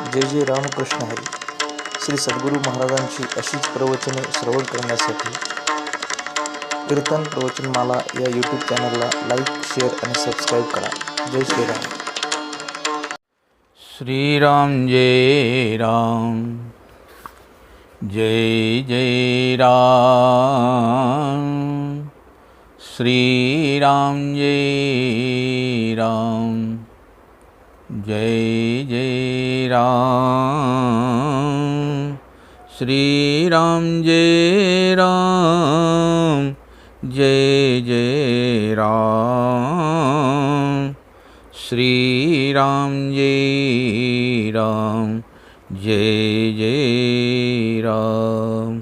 जय जय रामकृष्ण हरी. श्री सद्गुरू महाराजांची अशीच प्रवचने श्रवण करण्यासाठी कीर्तन प्रवचनमाला या यूट्यूब चॅनलला लाईक, शेअर आणि सबस्क्राईब करा. जय श्रीराम. श्रीराम जय राम, जय जय राम. श्रीराम जय राम, जय जय राम. श्रीराम जय राम, जय जय राम. श्रीराम जय राम, जय जय राम.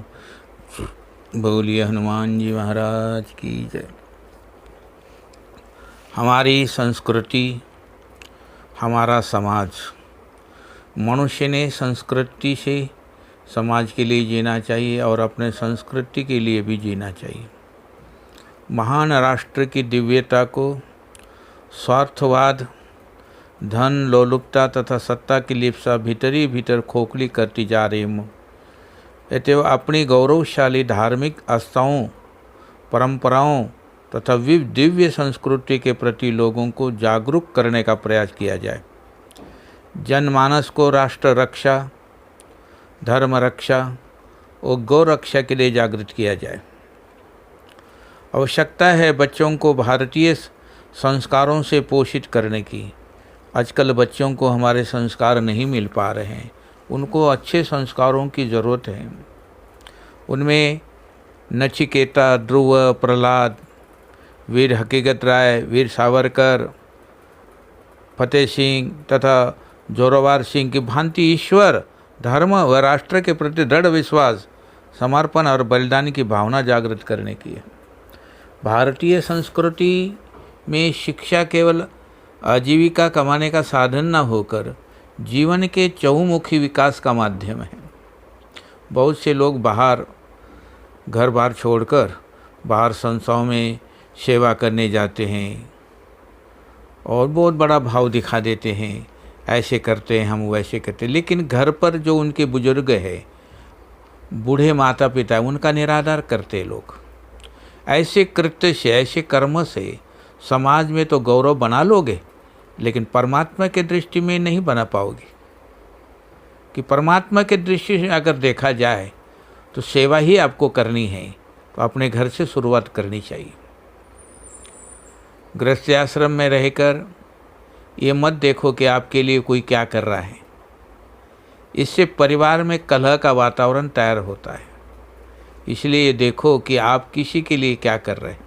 बोलिए हनुमान जी महाराज की जय. हमारी संस्कृति, हमारा समाज, मनुष्य ने संस्कृति से समाज के लिए जीना चाहिए और अपने संस्कृति के लिए भी जीना चाहिए. महान राष्ट्र की दिव्यता को स्वार्थवाद, धन, लोलुपता तथा सत्ता की लिप्सा भीतर ही भीतर खोखली करती जा रही है. अतएव अपनी गौरवशाली धार्मिक आस्थाओं, परंपराओं तथा दिव्य संस्कृति के प्रति लोगों को जागरूक करने का प्रयास किया जाए. जनमानस को राष्ट्र रक्षा, धर्म रक्षा और गौ रक्षा के लिए जागृत किया जाए. आवश्यकता है बच्चों को भारतीय संस्कारों से पोषित करने की. आजकल बच्चों को हमारे संस्कार नहीं मिल पा रहे हैं. उनको अच्छे संस्कारों की ज़रूरत है. उनमें नचिकेता, ध्रुव, प्रहलाद, वीर हकीकत राय, वीर सावरकर, फतेह सिंह तथा जोरावर सिंह की भांति ईश्वर, धर्म व राष्ट्र के प्रति दृढ़ विश्वास, समर्पण और बलिदान की भावना जागृत करने की है. भारतीय संस्कृति में शिक्षा केवल आजीविका कमाने का साधन न होकर जीवन के चहुमुखी विकास का माध्यम है. बहुत से लोग बाहर घर बार छोड़कर बाहर संस्थाओं में सेवा करने जाते हैं और बहुत बड़ा भाव दिखा देते हैं, ऐसे करते हैं हम, वैसे करते हैं. लेकिन घर पर जो उनके बुजुर्ग है, बूढ़े माता पिता, उनका निरादर करते लोग. ऐसे कृत्य से, ऐसे कर्म से समाज में तो गौरव बना लोगे, लेकिन परमात्मा के दृष्टि में नहीं बना पाओगे. कि परमात्मा के दृष्टि से अगर देखा जाए तो सेवा ही आपको करनी है, तो अपने घर से शुरुआत करनी चाहिए. गृहस्थ आश्रम में रहकर ये मत देखो कि आपके लिए कोई क्या कर रहा है. इससे परिवार में कलह का वातावरण तैयार होता है. इसलिए ये देखो कि आप किसी के लिए क्या कर रहे हैं.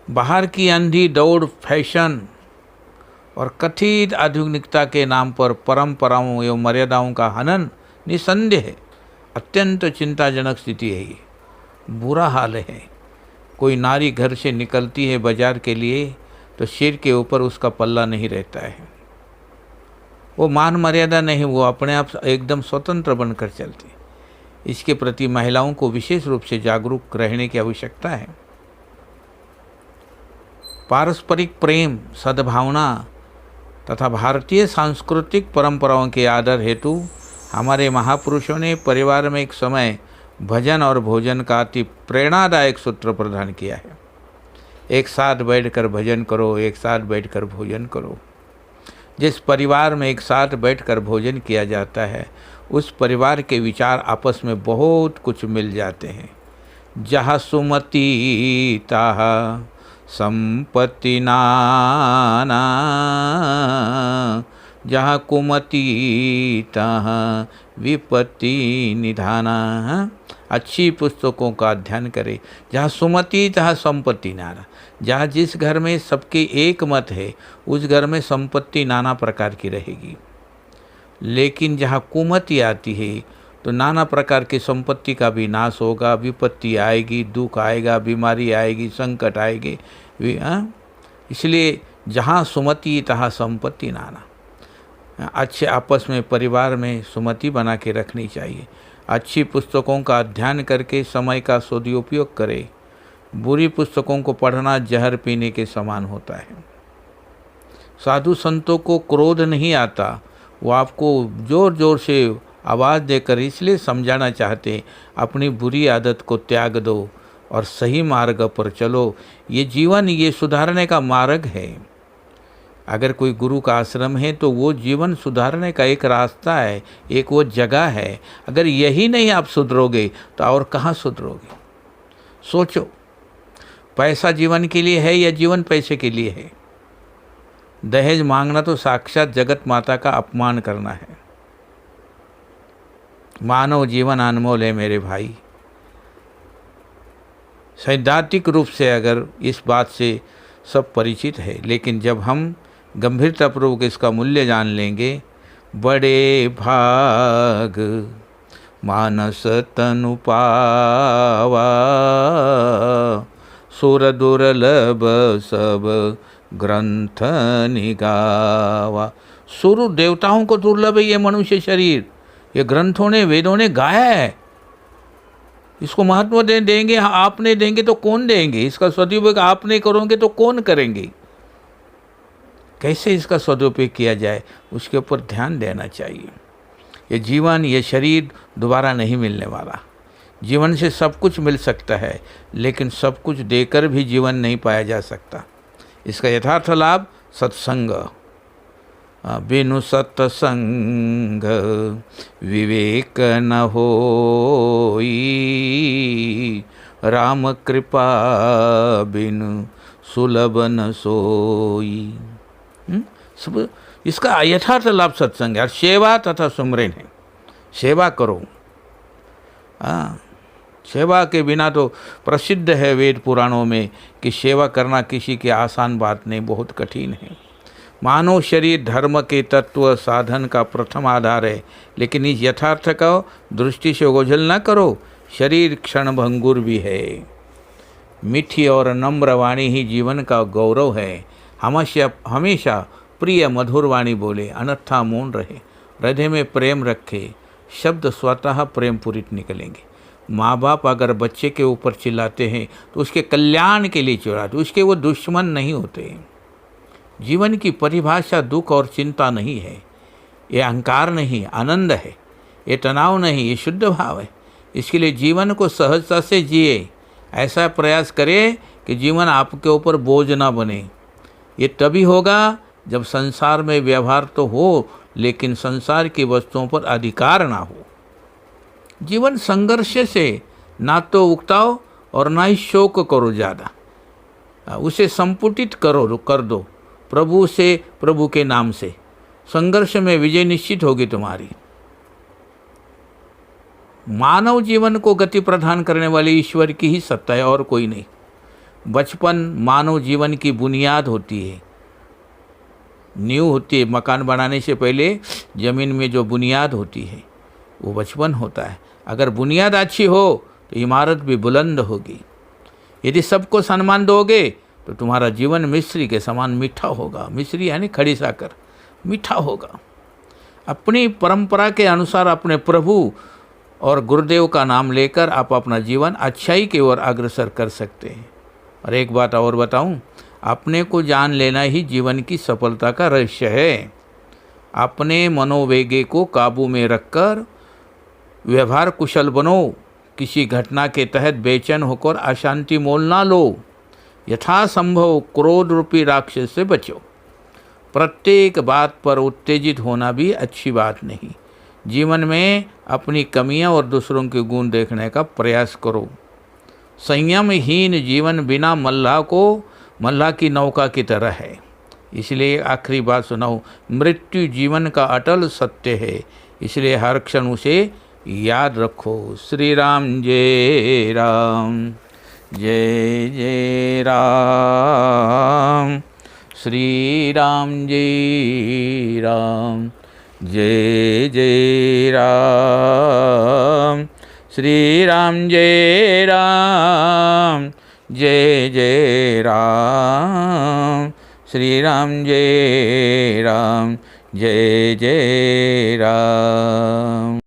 बाहर की अंधी दौड़, फैशन और कथित आधुनिकता के नाम पर परंपराओं एवं मर्यादाओं का हनन निसंदेह अत्यंत चिंताजनक स्थिति है. ये बुरा हाल है. कोई नारी घर से निकलती है बाजार के लिए तो सिर के ऊपर उसका पल्ला नहीं रहता है. वो मान मर्यादा नहीं, वो अपने आप एकदम स्वतंत्र बनकर चलती है. इसके प्रति महिलाओं को विशेष रूप से जागरूक रहने की आवश्यकता है. पारस्परिक प्रेम, सद्भावना तथा भारतीय सांस्कृतिक परंपराओं के आदर हेतु हमारे महापुरुषों ने परिवार में एक समय भजन और भोजन का अति प्रेरणादायक सूत्र प्रदान किया है. एक साथ बैठकर भजन करो, एक साथ बैठकर भोजन करो. जिस परिवार में एक साथ बैठकर भोजन किया जाता है, उस परिवार के विचार आपस में बहुत कुछ मिल जाते हैं. जहाँ सुमति ताहा संपत्ति नाना, जहाँ कुमति तहाँ विपत्ति निधाना. अच्छी पुस्तकों का अध्ययन करें. जहाँ सुमति तहाँ संपत्ति नाना. जहाँ जिस घर में सबके एक मत है, उस घर में संपत्ति नाना प्रकार की रहेगी. लेकिन जहाँ कुमति आती है तो नाना प्रकार की संपत्ति का भी नाश होगा, विपत्ति आएगी, दुख आएगा, बीमारी आएगी, संकट आएगी. इसलिए जहाँ सुमति तहाँ संपत्ति नाना. अच्छे आपस में परिवार में सुमति बना के रखनी चाहिए. अच्छी पुस्तकों का अध्ययन करके समय का सदुपयोग करें. बुरी पुस्तकों को पढ़ना जहर पीने के समान होता है। साधु संतों को क्रोध नहीं आता, वो आपको ज़ोर ज़ोर से आवाज़ देकर इसलिए समझाना चाहते अपनी बुरी आदत को त्याग दो और सही मार्ग पर चलो। ये जीवन ये सुधारने का मार्ग है। अगर कोई गुरु का आश्रम है तो वो जीवन सुधारने का एक रास्ता है, एक वो जगह है। अगर यही नहीं आप सुधरोगे तो और कहाँ सुधरोगे? सोचो, पैसा जीवन के लिए है या जीवन पैसे के लिए है? दहेज मांगना तो साक्षात जगत माता का अपमान करना है। मानव जीवन अनमोल है मेरे भाई। सैद्धांतिक रूप से अगर इस बात से सब परिचित है, लेकिन जब हम गंभीरतापूर्वक इसका मूल्य जान लेंगे, बड़े भाग मानस तनु पावा, सुर दुर्लभ सब ग्रंथ निगावा। सुर देवताओं को दुर्लभ है ये मनुष्य शरीर, ये ग्रंथों ने वेदों ने गाया है। इसको महत्व देंगे आपने देंगे तो कौन देंगे? इसका सदुपयोग आप नहीं करोगे तो कौन करेंगे? कैसे इसका सदुपयोग किया जाए उसके ऊपर ध्यान देना चाहिए। ये जीवन ये शरीर दोबारा नहीं मिलने वाला। जीवन से सब कुछ मिल सकता है, लेकिन सब कुछ देकर भी जीवन नहीं पाया जा सकता। इसका यथार्थ लाभ सत्संग। बिनु सत्संग विवेक न होई, राम कृपा बिनु सुलभ न सोई। सब इसका यथार्थ लाभ सत्संग है और सेवा तथा सुमरन है। सेवा करो। सेवा के बिना तो प्रसिद्ध है वेद पुराणों में कि सेवा करना किसी की आसान बात नहीं, बहुत कठिन है। मानव शरीर धर्म के तत्व साधन का प्रथम आधार है, लेकिन इस यथार्थ का दृष्टि से ओझल न करो। शरीर क्षण भंगुर भी है। मीठी और नम्र वाणी ही जीवन का गौरव है। हमेशा प्रिय मधुर वाणी बोले, अन्यथा मौन रहे। हृदय में प्रेम रखे, शब्द स्वतः प्रेम पूरित निकलेंगे। माँ बाप अगर बच्चे के ऊपर चिल्लाते हैं तो उसके कल्याण के लिए चिल्लाते, उसके वो दुश्मन नहीं होते। जीवन की परिभाषा दुख और चिंता नहीं है, ये अहंकार नहीं, आनंद है। ये तनाव नहीं, ये शुद्ध भाव है। इसके लिए जीवन को सहजता से जिए। ऐसा प्रयास करें कि जीवन आपके ऊपर बोझ ना बने। ये तभी होगा जब संसार में व्यवहार तो हो, लेकिन संसार की वस्तुओं पर अधिकार ना हो। जीवन संघर्ष से ना तो उकताओ और ना ही शोक करो ज़्यादा। उसे संपुटित कर दो प्रभु से, प्रभु के नाम से। संघर्ष में विजय निश्चित होगी तुम्हारी। मानव जीवन को गति प्रदान करने वाले ईश्वर की ही सत्ता है और कोई नहीं। बचपन मानव जीवन की बुनियाद होती है, नींव होती है। मकान बनाने से पहले ज़मीन में जो बुनियाद होती है वो बचपन होता है। अगर बुनियाद अच्छी हो तो इमारत भी बुलंद होगी। यदि सबको सम्मान दोगे तो तुम्हारा जीवन मिश्री के समान मीठा होगा। मिश्री यानी खड़ी साकर, मीठा होगा। अपनी परंपरा के अनुसार अपने प्रभु और गुरुदेव का नाम लेकर आप अपना जीवन अच्छाई की ओर अग्रसर कर सकते हैं। और एक बात और बताऊं, अपने को जान लेना ही जीवन की सफलता का रहस्य है। अपने मनोवेगे को काबू में रखकर व्यवहार कुशल बनो। किसी घटना के तहत बेचैन होकर अशांति मोल ना लो। यथासंभव क्रोध रूपी राक्षस से बचो। प्रत्येक बात पर उत्तेजित होना भी अच्छी बात नहीं। जीवन में अपनी कमियां और दूसरों के गुण देखने का प्रयास करो। संयमहीन जीवन बिना मल्लाह की नौका की तरह है। इसलिए आखिरी बात सुनाओ, मृत्यु जीवन का अटल सत्य है, इसलिए हर क्षण उसे याद रखो। श्री राम जय राम, जय जय राम। श्री राम जय राम, जय जय राम। श्री राम जय राम, जय जय राम। श्री राम जय राम, जय जय राम।